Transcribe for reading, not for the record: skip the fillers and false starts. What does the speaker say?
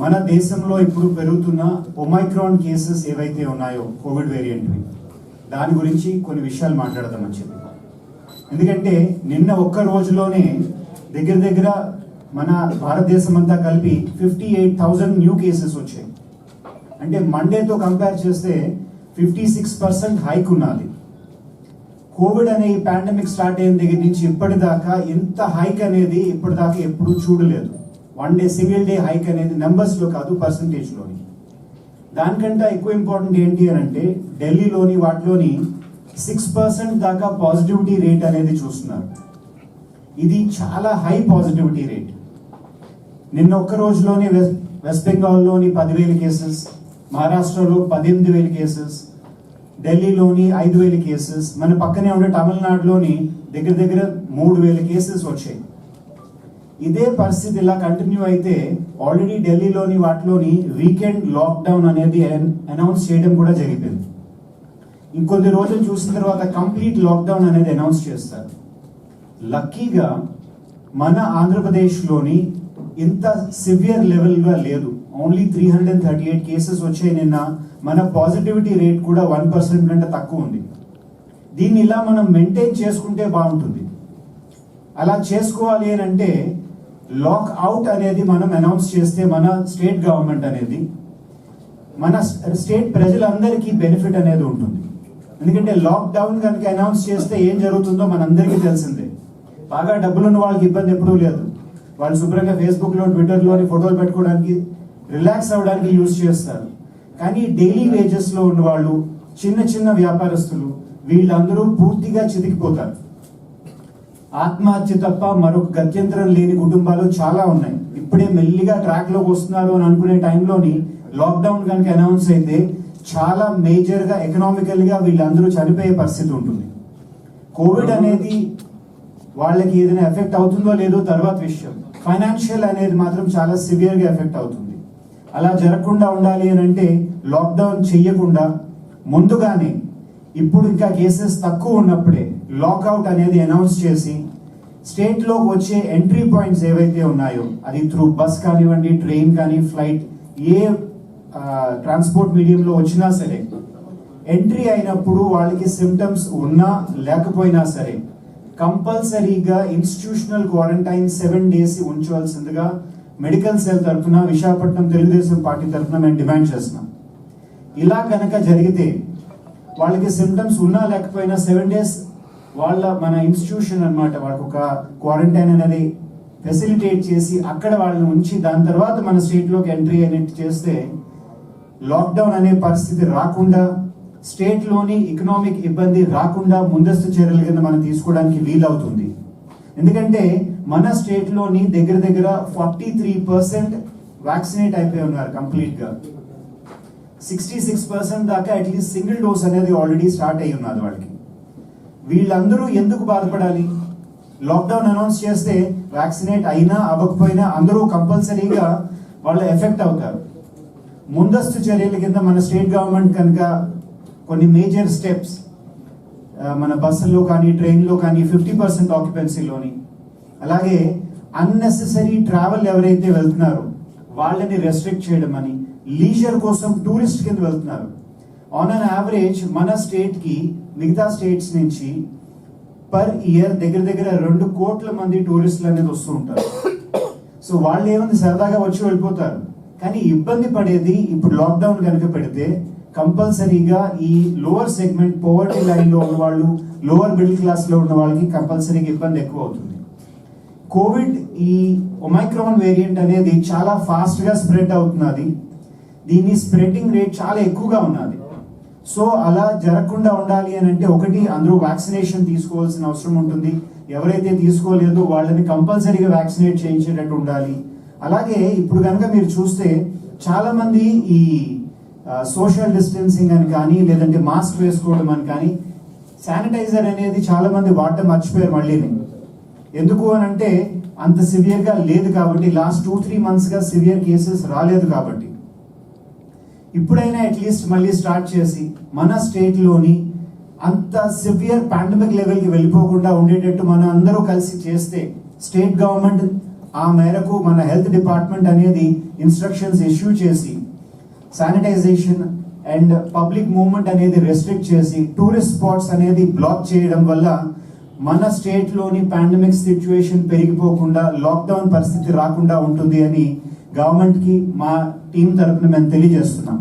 మన దేశంలో ఇప్పుడు పెరుగుతున్న ఒమైక్రాన్ కేసెస్ ఏవైతే ఉన్నాయో కోవిడ్ వేరియంట్వి, దాని గురించి కొన్ని విషయాలు మాట్లాడదామని చెప్పి. ఎందుకంటే నిన్న ఒక్క రోజులోనే దగ్గర దగ్గర మన భారతదేశం అంతా కలిపి 58,000 న్యూ కేసెస్ వచ్చాయి. అంటే మండేతో కంపేర్ చేస్తే 56% హైక్ ఉన్నది. కోవిడ్ అనే ఈ పాండమిక్ స్టార్ట్ అయిన దగ్గర నుంచి ఇప్పటిదాకా ఇంత హైక్ అనేది ఇప్పటిదాకా ఎప్పుడూ చూడలేదు. One day single day hike అనేది నెంబర్స్లో కాదు, పర్సంటేజ్లోని. దానికంటే ఎక్కువ ఇంపార్టెంట్ ఏంటి అని అంటే ఢిల్లీలోని వాటిలోని 6% దాకా పాజిటివిటీ రేట్ అనేది చూస్తున్నారు. ఇది చాలా హై పాజిటివిటీ రేట్. నిన్న ఒక్క రోజులోని వెస్ట్ బెంగాల్లోని 10,000 కేసెస్, మహారాష్ట్రలో 18,000 కేసెస్, ఢిల్లీలోని 5,000 కేసెస్, మన పక్కనే ఉండే తమిళనాడులోని దగ్గర దగ్గర 3,000 కేసెస్ వచ్చాయి. ఇదే పరిస్థితి ఇలా కంటిన్యూ అయితే ఆల్రెడీ ఢిల్లీలోని వాటిలోని వీకెండ్ లాక్డౌన్ అనేది అనౌన్స్ చేయడం కూడా జరిగింది. ఇంకొద్ది రోజులు చూసిన తర్వాత కంప్లీట్ లాక్డౌన్ అనేది అనౌన్స్ చేస్తారు. లక్కీగా మన ఆంధ్రప్రదేశ్లోని ఇంత సివియర్ లెవెల్గా లేదు. ఓన్లీ 338 కేసెస్ వచ్చాయి నిన్న. మన పాజిటివిటీ రేట్ కూడా 1% కంటే తక్కువ ఉంది. దీన్ని ఇలా మనం మెయింటైన్ చేసుకుంటే బాగుంటుంది. అలా చేసుకోవాలి అని అంటే లాక్ అవుట్ అనేది మనం అనౌన్స్ చేస్తే మన స్టేట్ గవర్నమెంట్ అనేది మన స్టేట్ ప్రజలందరికీ బెనిఫిట్ అనేది ఉంటుంది. ఎందుకంటే లాక్డౌన్ కనుక అనౌన్స్ చేస్తే ఏం జరుగుతుందో మనందరికీ తెలిసిందే. బాగా డబ్బులున్న వాళ్ళకి ఇబ్బంది ఎప్పుడూ లేదు. వాళ్ళు శుభ్రంగా ఫేస్బుక్లో ట్విట్టర్లోని ఫోటోలు పెట్టుకోవడానికి రిలాక్స్ అవ్వడానికి యూజ్ చేస్తారు. కానీ డైలీ వేజెస్లో ఉన్న వాళ్ళు, చిన్న చిన్న వ్యాపారస్తులు, వీళ్ళందరూ పూర్తిగా చితికిపోతారు. ఆత్మహత్య తప్ప మరొక గత్యంతరం లేని కుటుంబాలు చాలా ఉన్నాయి. ఇప్పుడే మెల్లిగా ట్రాక్లోకి వస్తున్నారు అని అనుకునే టైంలోని లాక్డౌన్ కనుక అనౌన్స్ అయితే చాలా మేజర్గా ఎకనామికల్గా వీళ్ళందరూ చనిపోయే పరిస్థితి ఉంటుంది. కోవిడ్ అనేది వాళ్ళకి ఏదైనా ఎఫెక్ట్ అవుతుందో లేదో తర్వాత విషయం. ఫైనాన్షియల్ అనేది మాత్రం చాలా సివియర్గా ఎఫెక్ట్ అవుతుంది. అలా జరగకుండా ఉండాలి అని అంటే లాక్డౌన్ చెయ్యకుండా ముందుగానే ఇప్పుడు ఇంకా కేసెస్ తక్కువ ఉన్నప్పుడే లాక్అవుట్ అనేది అనౌన్స్ చేసి స్టేట్లోకి వచ్చే ఎంట్రీ పాయింట్స్ ఏవైతే ఉన్నాయో, అది త్రూ బస్ కానివ్వండి, ట్రైన్ కానీ, ఫ్లైట్, ఏ ట్రాన్స్పోర్ట్ మీడియంలో వచ్చినా సరే, ఎంట్రీ అయినప్పుడు వాళ్ళకి సిమ్టమ్స్ ఉన్నా లేకపోయినా సరే కంపల్సరీగా ఇన్స్టిట్యూషనల్ క్వారంటైన్ 7 days ఉంచవలసిందిగా మెడికల్ సెల్ తరఫున, విశాఖపట్నం తెలుగుదేశం పార్టీ తరఫున మేము డిమాండ్ చేస్తున్నాం. ఇలా కనుక జరిగితే వాళ్ళకి సిమ్టమ్స్ ఉన్నా లేకపోయినా 7 days మన ఇన్స్టిట్యూషన్ అన్నమాట వాళ్ళకి ఒక క్వారంటైన్ అనేది ఫెసిలిటేట్ చేసి అక్కడ వాళ్ళని ఉంచి దాని తర్వాత మన స్టేట్లోకి ఎంట్రీ అనేది చేస్తే లాక్డౌన్ అనే పరిస్థితి రాకుండా, స్టేట్లోని ఎకనామిక్ ఇబ్బంది రాకుండా ముందస్తు చర్యల కింద మనం తీసుకోవడానికి వీలవుతుంది. ఎందుకంటే మన స్టేట్లోని దగ్గర దగ్గర 43% వ్యాక్సినేట్ అయిపోయి ఉన్నారు కంప్లీట్గా. 66% దాకా అట్లీస్ట్ సింగిల్ డోస్ అనేది ఆల్రెడీ స్టార్ట్ అయ్యి ఉన్నది వాళ్ళకి. వీళ్ళందరూ ఎందుకు బాధపడాలి? లాక్డౌన్ అనౌన్స్ చేస్తే వ్యాక్సినేట్ అయినా అవ్వకపోయినా అందరూ కంపల్సరీగా వాళ్ళు ఎఫెక్ట్ అవుతారు. ముందస్తు చర్యల కింద మన స్టేట్ గవర్నమెంట్ కనుక కొన్ని మేజర్ స్టెప్స్, మన బస్సుల్లో కానీ ట్రైన్లో కానీ 50% ఆక్యుపెన్సీలోని, అలాగే అన్నెసెసరీ ట్రావెల్ ఎవరైతే వెళ్తున్నారో వాళ్ళని రెస్ట్రిక్ట్ చేయడం అని, లీజర్ కోసం టూరిస్ట్ కింద వెళ్తున్నారు. ఆన్ అన్ యావరేజ్ మన స్టేట్కి మిగతా స్టేట్స్ నుంచి పర్ ఇయర్ దగ్గర దగ్గర 2 కోట్ల మంది టూరిస్టులు అనేది వస్తూ ఉంటారు. సో వాళ్ళు ఏముంది సరదాగా వచ్చి వెళ్ళిపోతారు. కానీ ఇబ్బంది పడేది ఇప్పుడు లాక్డౌన్ కనుక పెడితే కంపల్సరీగా ఈ లోవర్ సెగ్మెంట్, పోవర్టీ లైన్లో ఉన్న వాళ్ళు, లోవర్ మిడిల్ క్లాస్లో ఉన్న వాళ్ళకి కంపల్సరీగా ఇబ్బంది ఎక్కువ అవుతుంది. కోవిడ్ ఈ ఒమైక్రాన్ వేరియంట్ అనేది చాలా ఫాస్ట్గా స్ప్రెడ్ అవుతున్నది. దీని స్ప్రెడ్డింగ్ రేట్ చాలా ఎక్కువగా ఉన్నది. సో అలా జరగకుండా ఉండాలి అని అంటే ఒకటి, అందరూ వ్యాక్సినేషన్ తీసుకోవాల్సిన అవసరం ఉంటుంది. ఎవరైతే తీసుకోలేదో వాళ్ళని కంపల్సరీగా వ్యాక్సినేట్ చేయించేటట్టు ఉండాలి. అలాగే ఇప్పుడు కనుక మీరు చూస్తే చాలా మంది ఈ సోషల్ డిస్టెన్సింగ్ అని కానీ, లేదంటే మాస్క్ వేసుకోవడం అని కానీ, శానిటైజర్ అనేది చాలా మంది వాడటం మర్చిపోయారు మళ్ళీని. ఎందుకు అని అంటే అంత సివియర్గా లేదు కాబట్టి, లాస్ట్ 2-3 monthsగా సివియర్ కేసెస్ రాలేదు కాబట్టి. ఇప్పుడైనా అట్లీస్ట్ మళ్ళీ స్టార్ట్ చేసి మన స్టేట్లోని అంత సివియర్ పాండమిక్ లెవెల్కి వెళ్ళిపోకుండా ఉండేటట్టు మనం అందరూ కలిసి చేస్తే, స్టేట్ గవర్నమెంట్ ఆ మేరకు మన హెల్త్ డిపార్ట్మెంట్ అనేది ఇన్స్ట్రక్షన్స్ ఇష్యూ చేసి శానిటైజేషన్ అండ్ పబ్లిక్ మూవ్మెంట్ అనేది రెస్ట్రిక్ట్ చేసి టూరిస్ట్ స్పాట్స్ అనేది బ్లాక్ చేయడం వల్ల మన స్టేట్లోని పాండమిక్ సిచ్యువేషన్ పెరిగిపోకుండా లాక్డౌన్ పరిస్థితి రాకుండా ఉంటుంది అని గవర్నమెంట్కి మా టీం తరఫున మేము తెలియజేస్తున్నాం.